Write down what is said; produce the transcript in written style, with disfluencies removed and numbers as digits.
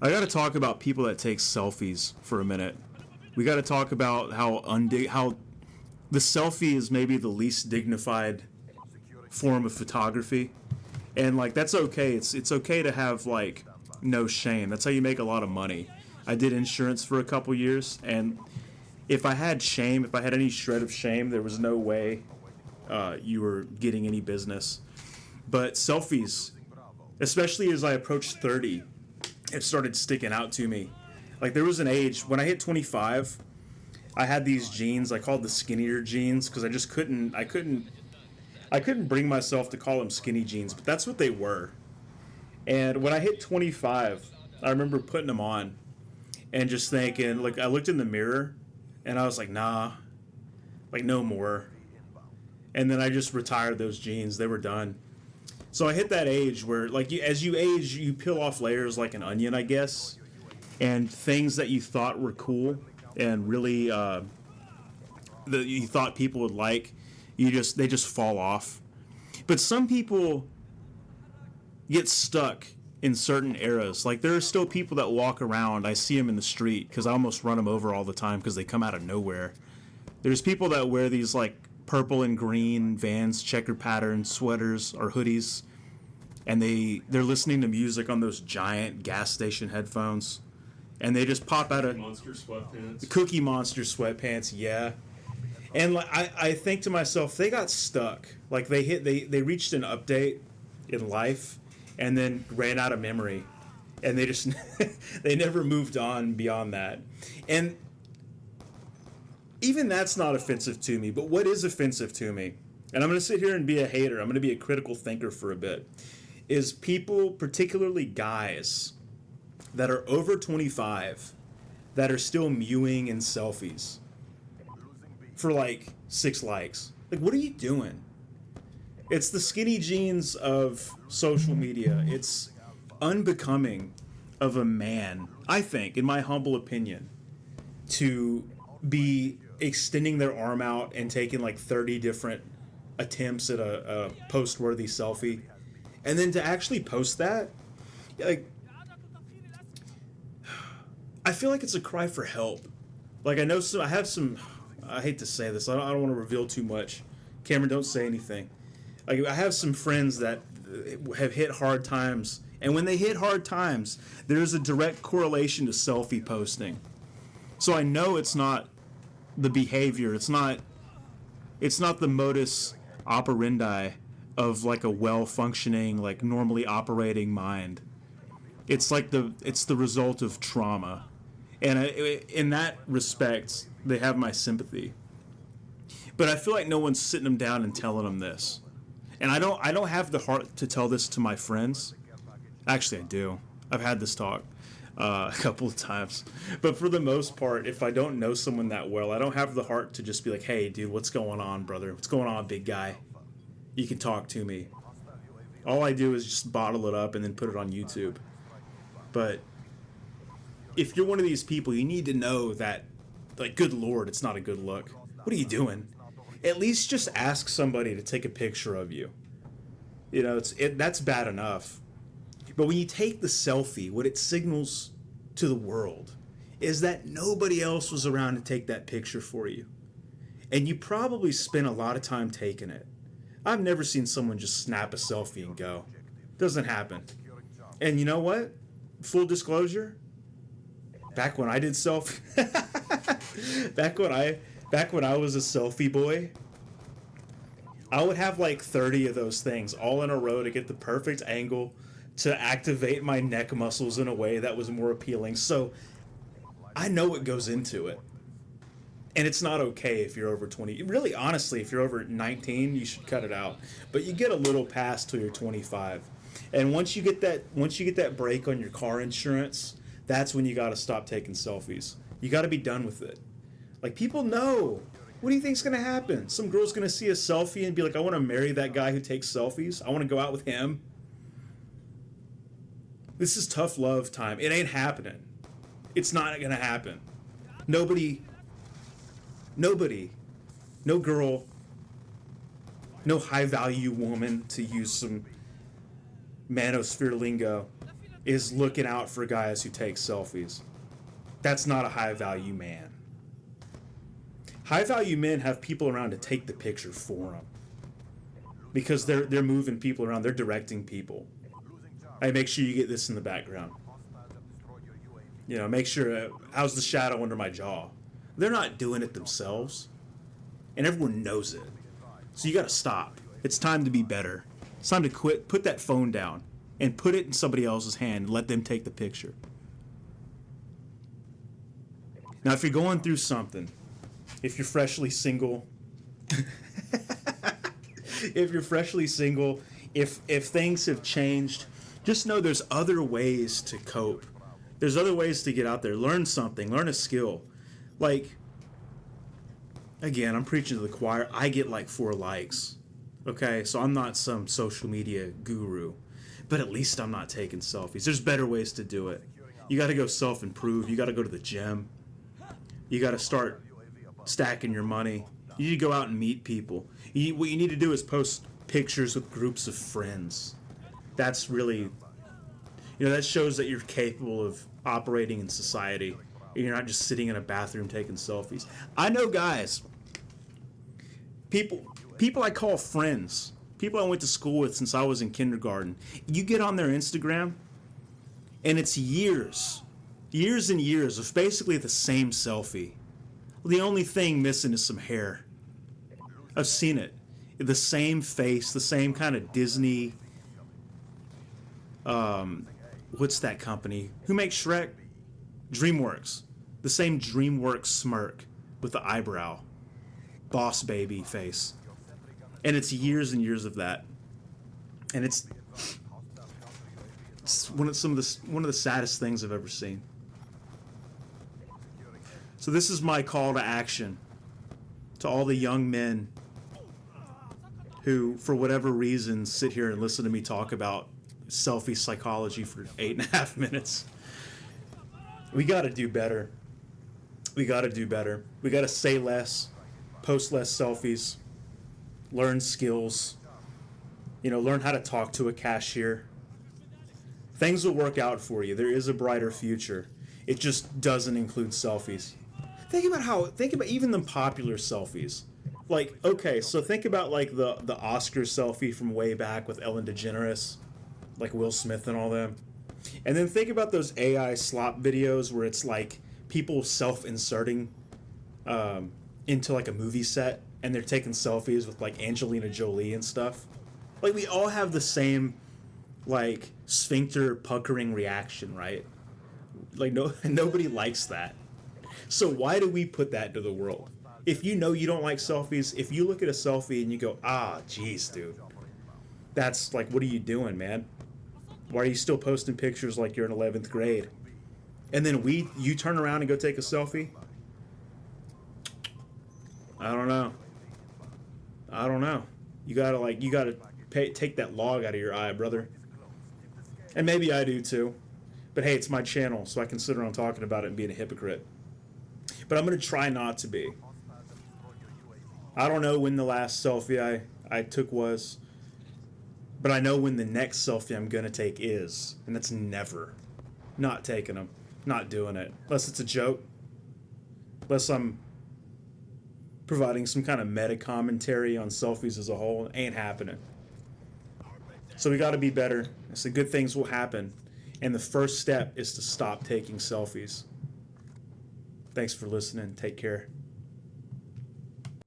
I got to talk about people that take selfies for a minute. We got to talk about how the selfie is maybe the least dignified form of photography, and like that's okay. It's okay to have like no shame. That's how you make a lot of money. I did insurance for a couple years, and if I had shame, if I had any shred of shame, there was no way you were getting any business. But selfies, especially as I approached 30, it started sticking out to me. Like there was an age when I hit 25, I had these jeans I called the skinnier jeans because I just couldn't bring myself to call them skinny jeans, but that's what they were. And when I hit 25, I remember putting them on and just thinking, like I looked in the mirror and I was like, nah, like no more. And then I just retired those jeans. They were done. So I hit that age where, like, as you age, you peel off layers like an onion, I guess, and things that you thought were cool and really that you thought people would like, they just fall off. But some people get stuck in certain eras. Like there are still people that walk around. I see them in the street because I almost run them over all the time because they come out of nowhere. There's people that wear these like purple and green Vans checker pattern sweaters or hoodies, and they're listening to music on those giant gas station headphones, and they just pop out of Monster sweatpants. Cookie Monster sweatpants. Yeah. And like I think to myself, they got stuck. Like they reached an update in life and then ran out of memory, and they just they never moved on beyond that. And even that's not offensive to me, but what is offensive to me, and I'm going to sit here and be a hater, I'm going to be a critical thinker for a bit, is people, particularly guys, that are over 25 that are still mewing in selfies for like 6 likes. Like, what are you doing? It's the skinny jeans of social media. It's unbecoming of a man, I think, in my humble opinion, to be extending their arm out and taking like 30 different attempts at a post-worthy selfie, and then to actually post that, like, I feel like it's a cry for help. Like I have some, I hate to say this, I don't want to reveal too much. Cameron, don't say anything. Like I have some friends that have hit hard times, and when they hit hard times, there's a direct correlation to selfie posting. So I know it's not the behavior, it's not the modus operandi of like a well-functioning, like normally operating mind. It's like it's the result of trauma, and in that respect, they have my sympathy. But I feel like no one's sitting them down and telling them this, and I don't have the heart to tell this to my friends. Actually, I do. I've had this talk a couple of times, but for the most part, if I don't know someone that well, I don't have the heart to just be like, "Hey, dude, what's going on, brother? What's going on, big guy? You can talk to me." All I do is just bottle it up and then put it on YouTube. But if you're one of these people, you need to know that, like, good Lord, it's not a good look. What are you doing? At least just ask somebody to take a picture of you. You know, that's bad enough. But when you take the selfie, what it signals to the world is that nobody else was around to take that picture for you. And you probably spent a lot of time taking it. I've never seen someone just snap a selfie and go. Doesn't happen. And you know what? Full disclosure, back when I did back when I was a selfie boy, I would have like 30 of those things all in a row to get the perfect angle to activate my neck muscles in a way that was more appealing. So I know what goes into it. And it's not okay if you're over 20. Really, honestly, if you're over 19, you should cut it out. But you get a little past till you're 25. And once you get that break on your car insurance, that's when you got to stop taking selfies. You got to be done with it. Like, people know. What do you think's going to happen? Some girl's going to see a selfie and be like, I want to marry that guy who takes selfies. I want to go out with him. This is tough love time. It ain't happening. It's not going to happen. Nobody, no girl, no high-value woman, to use some manosphere lingo, is looking out for guys who take selfies. That's not a high value man. High value men have people around to take the picture for them, because they're moving people around, they're directing people. Hey, make sure you get this in the background. You know, make sure, how's the shadow under my jaw? They're not doing it themselves, and everyone knows it. So you got to stop. It's time to be better. It's time to quit. Put that phone down and put it in somebody else's hand and let them take the picture. Now, if you're going through something, if you're freshly single, if things have changed, just know there's other ways to cope. There's other ways to get out there. Learn something. Learn a skill. Like, again, I'm preaching to the choir. I get like 4 likes. Okay? So I'm not some social media guru. But at least I'm not taking selfies. There's better ways to do it. You got to go self-improve. You got to go to the gym. You got to start stacking your money. You need to go out and meet people. What you need to do is post pictures with groups of friends. That's really, that shows that you're capable of operating in society. And you're not just sitting in a bathroom taking selfies. I know guys, people I call friends, people I went to school with since I was in kindergarten. You get on their Instagram, and it's years and years of basically the same selfie. The only thing missing is some hair. I've seen it. The same face, the same kind of Disney. What's that company? Who makes Shrek? DreamWorks. The same DreamWorks smirk with the eyebrow. Boss baby face. And it's years and years of that. And it's one of the saddest things I've ever seen. So this is my call to action to all the young men who, for whatever reason, sit here and listen to me talk about selfie psychology for 8.5 minutes. We got to do better. We got to say less, post less selfies, learn skills, learn how to talk to a cashier. Things will work out for you. There is a brighter future. It just doesn't include selfies. Think about even the popular selfies. Like, okay, so think about like the Oscar selfie from way back with Ellen DeGeneres, like Will Smith and all them. And then think about those AI slop videos where it's like people self-inserting into like a movie set, and they're taking selfies with like Angelina Jolie and stuff. Like, we all have the same like sphincter puckering reaction, right? Like, nobody likes that. So why do we put that to the world? If you don't like selfies, if you look at a selfie and you go, geez, dude, that's like, what are you doing, man? Why are you still posting pictures like you're in 11th grade? And then you turn around and go take a selfie? I don't know. You gotta take that log out of your eye, brother. And maybe I do too. But hey, it's my channel, so I can sit around talking about it and being a hypocrite. But I'm going to try not to be. I don't know when the last selfie I took was, but I know when the next selfie I'm going to take is, and that's never. Not taking them. Not doing it. Unless it's a joke. Unless I'm providing some kind of meta commentary on selfies as a whole. It ain't happening. So we got to be better. So good things will happen. And the first step is to stop taking selfies. Thanks for listening. Take care.